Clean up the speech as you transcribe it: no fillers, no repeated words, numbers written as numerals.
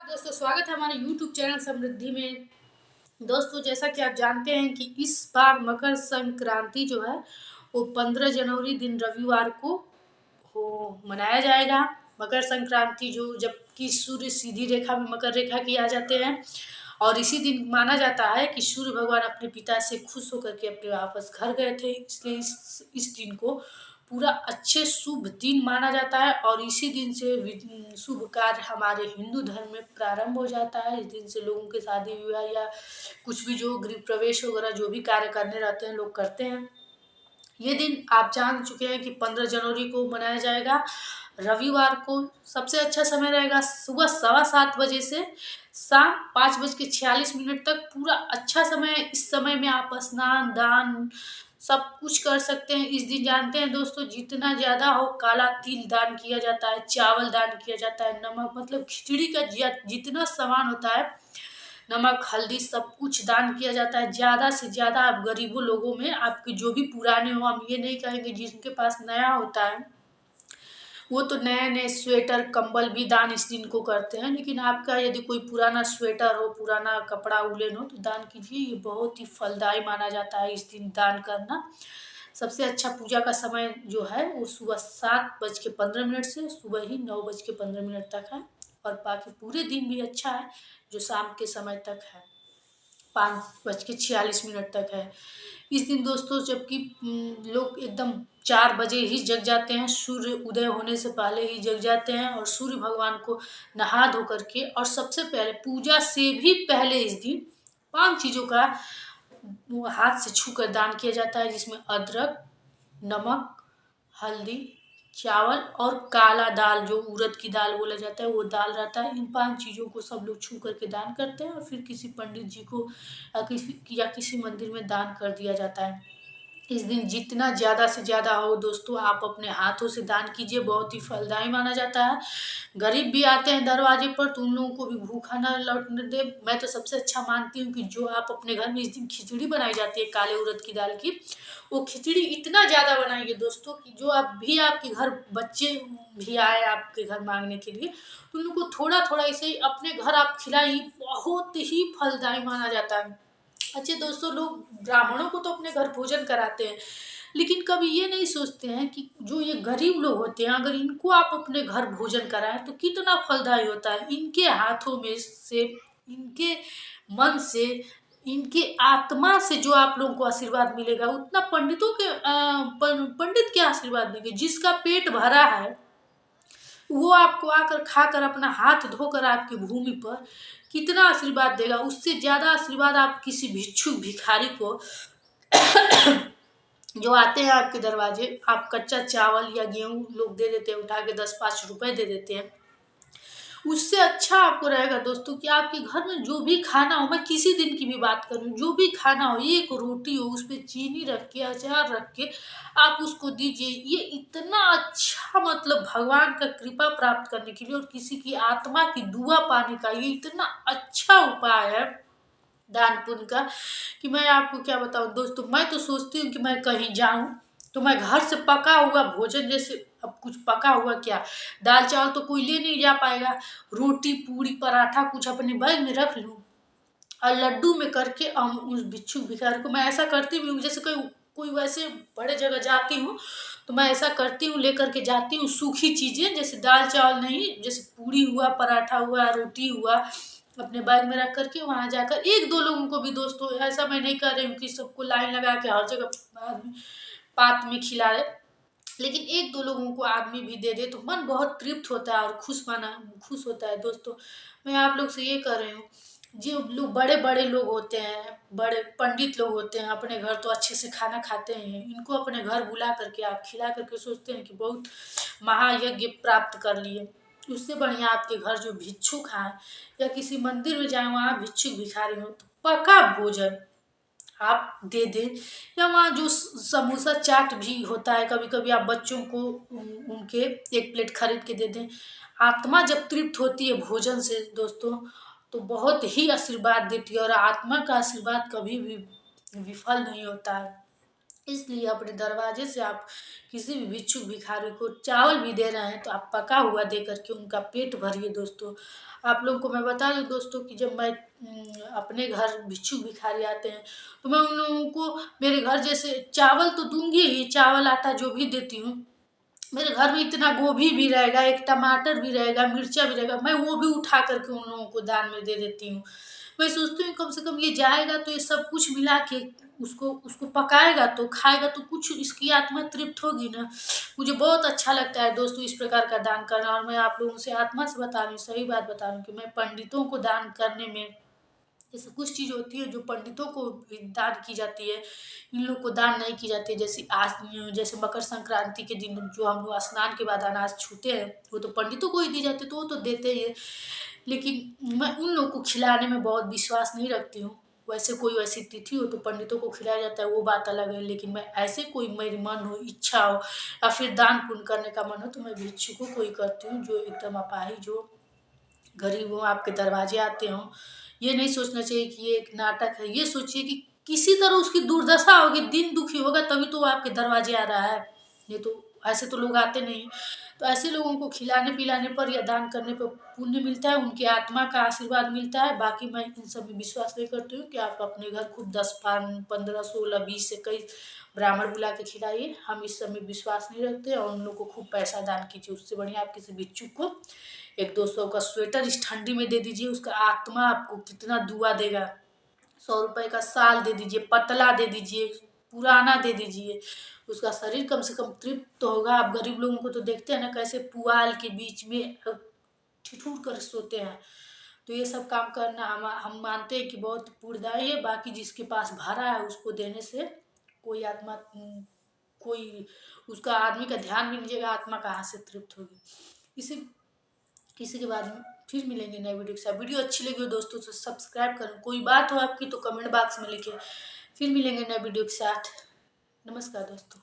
दोस्तों, स्वागत है हमारे YouTube चैनल समृद्धि में। दोस्तों, जैसा कि आप जानते हैं कि इस बार मकर संक्रांति जो है वो 15 जनवरी दिन रविवार को वो मनाया जाएगा। मकर संक्रांति जो जबकि सूर्य सीधी रेखा में मकर रेखा की आ जाते हैं और इसी दिन माना जाता है कि सूर्य भगवान अपने पिता से खुश होकर के अपने वापस घर गए थे, इसलिए इस दिन को पूरा अच्छे शुभ दिन माना जाता है और इसी दिन से शुभ कार्य हमारे हिंदू धर्म में प्रारंभ हो जाता है। इस दिन से लोगों के शादी विवाह या कुछ भी जो गृह प्रवेश वगैरह जो भी कार्य करने रहते हैं लोग करते हैं। ये दिन आप जान चुके हैं कि 15 जनवरी को मनाया जाएगा। रविवार को सबसे अच्छा समय रहेगा सुबह 7:15 बजे से शाम 5:46 तक। पूरा अच्छा समय है। इस समय में आप स्नान दान सब कुछ कर सकते हैं। इस दिन जानते हैं दोस्तों, जितना ज़्यादा हो काला तिल दान किया जाता है, चावल दान किया जाता है, नमक मतलब खिचड़ी का जितना सामान होता है, नमक हल्दी सब कुछ दान किया जाता है। ज़्यादा से ज़्यादा आप गरीबों लोगों में आपके जो भी पुराने हो, हम ये नहीं कहेंगे जिनके पास नया होता है वो तो नए नए स्वेटर कंबल भी दान इस दिन को करते हैं, लेकिन आपका यदि कोई पुराना स्वेटर हो, पुराना कपड़ा उलेन हो तो दान कीजिए। ये बहुत ही फलदायी माना जाता है इस दिन दान करना। सबसे अच्छा पूजा का समय जो है वो सुबह 7:15 से सुबह ही 9:15 तक है और बाकी पूरे दिन भी अच्छा है जो शाम के समय तक है, 5:46 तक है। इस दिन दोस्तों जबकि लोग एकदम 4 बजे ही जग जाते हैं, सूर्य उदय होने से पहले ही जग जाते हैं और सूर्य भगवान को नहा धो करके और सबसे पहले पूजा से भी पहले इस दिन 5 चीज़ों का वो हाथ से छू कर दान किया जाता है, जिसमें अदरक, नमक, हल्दी, चावल और काला दाल जो उड़द की दाल बोला जाता है वो दाल रहता है। इन 5 चीज़ों को सब लोग छू करके दान करते हैं और फिर किसी पंडित जी को किसी मंदिर में दान कर दिया जाता है। इस दिन जितना ज़्यादा से ज़्यादा हो दोस्तों आप अपने हाथों से दान कीजिए, बहुत ही फलदायी माना जाता है। गरीब भी आते हैं दरवाजे पर तो उन लोगों को भी भूखा ना लौटने दे। मैं तो सबसे अच्छा मानती हूँ कि जो आप अपने घर में इस दिन खिचड़ी बनाई जाती है काले उड़द की दाल की, वो खिचड़ी इतना ज़्यादा बनाइए दोस्तों कि जो आप भी आपके घर बच्चे भी आए आपके घर मांगने के लिए तो उनको थोड़ा थोड़ा इसे अपने घर आप खिलाइए, बहुत ही फलदायी माना जाता है। अच्छे दोस्तों, लोग ब्राह्मणों को तो अपने घर भोजन कराते हैं, लेकिन कभी ये नहीं सोचते हैं कि जो ये गरीब लोग होते हैं अगर इनको आप अपने घर भोजन कराएं तो कितना फलदायी होता है। इनके हाथों में से, इनके मन से, इनके आत्मा से जो आप लोगों को आशीर्वाद मिलेगा उतना पंडितों के पंडित के आशीर्वाद देंगे। जिसका पेट भरा है वो आपको आकर खाकर अपना हाथ धोकर आपकी भूमि पर कितना आशीर्वाद देगा। उससे ज़्यादा आशीर्वाद आप किसी भिक्षुक भिखारी को जो आते हैं आपके दरवाजे, आप कच्चा चावल या गेहूँ लोग दे देते हैं, उठा के 10-5 रुपए दे देते हैं। उससे अच्छा आपको रहेगा दोस्तों कि आपके घर में जो भी खाना हो, मैं किसी दिन की भी बात करूँ, जो भी खाना हो, एक रोटी हो उस पे चीनी रख के अचार रख के आप उसको दीजिए। ये इतना अच्छा मतलब भगवान का कृपा प्राप्त करने के लिए और किसी की आत्मा की दुआ पाने का ये इतना अच्छा उपाय है दान पुण्य का कि मैं आपको क्या बताऊं दोस्तों। मैं तो सोचती हूँ कि मैं कहीं जाऊं तो मैं घर से पका हुआ भोजन, जैसे अब कुछ पका हुआ क्या, दाल चावल तो कोई ले नहीं जा पाएगा, रोटी पूड़ी पराठा कुछ अपने बैग में रख लूं और लड्डू में करके हम उस भिक्षुक भिखारी को, मैं ऐसा करती भी हूँ। जैसे कोई कोई वैसे बड़े जगह जाती हूँ तो मैं ऐसा करती हूँ, लेकर के जाती हूँ सूखी चीज़ें, जैसे दाल चावल नहीं, जैसे पूड़ी हुआ, पराठा हुआ, रोटी हुआ, अपने बैग में रख करके वहाँ जाकर एक दो लोगों को भी दोस्तों, ऐसा मैं नहीं कर रही हूँ कि सबको लाइन लगा के हर जगह आदमी पात में खिलाए, लेकिन एक दो लोगों को आदमी भी दे दे तो मन बहुत तृप्त होता है और खुश होता है दोस्तों। मैं आप लोग से ये कह रही हूँ, जो लोग बड़े बड़े लोग होते हैं, बड़े पंडित लोग होते हैं, अपने घर तो अच्छे से खाना खाते हैं, इनको अपने घर बुला करके आप खिला करके सोचते हैं कि बहुत महायज्ञ प्राप्त कर लिए। उससे बढ़िया आपके घर जो भिक्षुक आए या किसी मंदिर में जाए वहाँ भिक्षुक भिखारी हो तो पका भोजन आप दे दें, या वहाँ जो समोसा चाट भी होता है कभी कभी आप बच्चों को उनके एक प्लेट खरीद के दे दें। आत्मा जब तृप्त होती है भोजन से दोस्तों तो बहुत ही आशीर्वाद देती है और आत्मा का आशीर्वाद कभी भी विफल नहीं होता है। इसलिए अपने दरवाजे से आप किसी भी भिक्षुक भिखारी को चावल भी दे रहे हैं तो आप पका हुआ दे करके उनका पेट भरिए दोस्तों। आप लोगों को मैं बता दूं दोस्तों कि जब मैं अपने घर भिक्षुक भिखारी आते हैं तो मैं उन लोगों को मेरे घर जैसे चावल तो दूंगी ही, चावल आटा जो भी देती हूँ, मेरे घर में इतना गोभी भी रहेगा, एक टमाटर भी रहेगा, मिर्चा भी रहेगा, मैं वो भी उठा करके उन लोगों को दान में दे देती हूँ। मैं सोचती हूँ कम से कम ये जाएगा तो ये सब कुछ मिला के उसको उसको पकाएगा तो खाएगा तो कुछ इसकी आत्मा तृप्त होगी ना। मुझे बहुत अच्छा लगता है दोस्तों इस प्रकार का दान करना। और मैं आप लोगों से आत्मा से बता रही हूँ, सही बात बता रही हूँ कि मैं पंडितों को दान करने में, जैसे कुछ चीज़ होती है जो पंडितों को भी दान की जाती है, इन लोग को दान नहीं की जाती है। जैसे आज जैसे मकर संक्रांति के दिन जो हम लोग स्नान के बाद अनाज छूते हैं वो तो पंडितों को ही दी जाती है, तो वो तो देते ही है। लेकिन मैं उन लोग को खिलाने में बहुत विश्वास नहीं रखती हूँ। वैसे कोई वैसी तिथि हो तो पंडितों को खिलाया जाता है, वो बात अलग है। लेकिन मैं ऐसे कोई मेरी मन हो, इच्छा हो या फिर दान पुण्य करने का मन हो तो मैं भिक्षुकों को ही करती हूँ, जो एकदम अपाहिज जो गरीब हो, आपके दरवाजे आते हों। ये नहीं सोचना चाहिए कि ये एक नाटक है, ये सोचिए कि किसी तरह उसकी दुर्दशा होगी, दिन दुखी होगा तभी तो वो आपके दरवाजे आ रहा है, नहीं तो ऐसे तो लोग आते नहीं। तो ऐसे लोगों को खिलाने पिलाने पर या दान करने पर पुण्य मिलता है, उनकी आत्मा का आशीर्वाद मिलता है। बाकी मैं इन सब में विश्वास नहीं करती हूँ कि आप अपने घर खुद 10 15 16 20 से कई ब्राह्मण बुला के खिलाइए, हम इस सब में विश्वास नहीं रखते। और उन लोग को खूब पैसा दान कीजिए, उससे बढ़िया आप किसी भिक्षुक को 100 200 का स्वेटर इस ठंडी में दे दीजिए, उसका आत्मा आपको कितना दुआ देगा। 100 रुपए का साल दे दीजिए, पतला दे दीजिए, पुराना दे दीजिए, उसका शरीर कम से कम तृप्त तो होगा। आप गरीब लोगों को तो देखते हैं ना कैसे पुआल के बीच में ठिठुर कर सोते हैं। तो ये सब काम करना हम मानते हैं कि बहुत पुण्यदायी है। बाकी जिसके पास भरा है उसको देने से कोई आत्मा कोई उसका आदमी का ध्यान भी नहीं जाएगा, आत्मा कहाँ से तृप्त होगी। इसी किसी के बाद में फिर मिलेंगे नए वीडियो के साथ। वीडियो अच्छी लगी हो दोस्तों तो सब्सक्राइब करो, कोई बात हो आपकी तो कमेंट बॉक्स में लिखिए। फिर मिलेंगे नए वीडियो के साथ। नमस्कार दोस्तों।